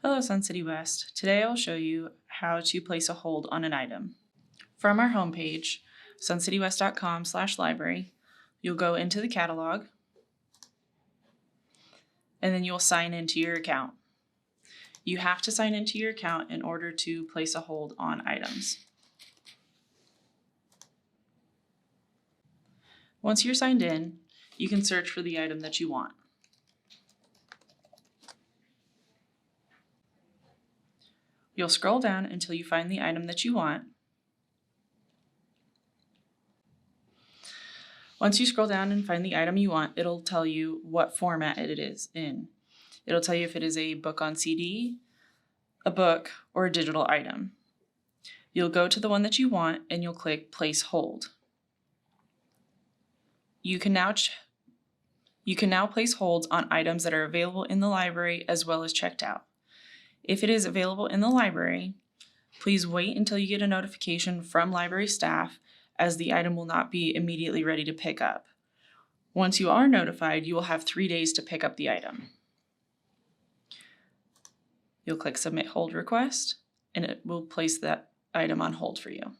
Hello, Sun City West. Today I will show you how to place a hold on an item. From our homepage, suncitywest.com/library, you'll go into the catalog, and then you'll sign into your account. You have to sign into your account in order to place a hold on items. Once you're signed in, you can search for the item that you want. You'll scroll down until you find the item that you want. Once you scroll down and find the item you want, it'll tell you what format it is in. It'll tell you if it is a book on CD, a book, or a digital item. You'll go to the one that you want and you'll click Place Hold. You can now place holds on items that are available in the library as well as checked out. If it is available in the library, please wait until you get a notification from library staff, as the item will not be immediately ready to pick up. Once you are notified, you will have 3 days to pick up the item. You'll click Submit Hold Request, and it will place that item on hold for you.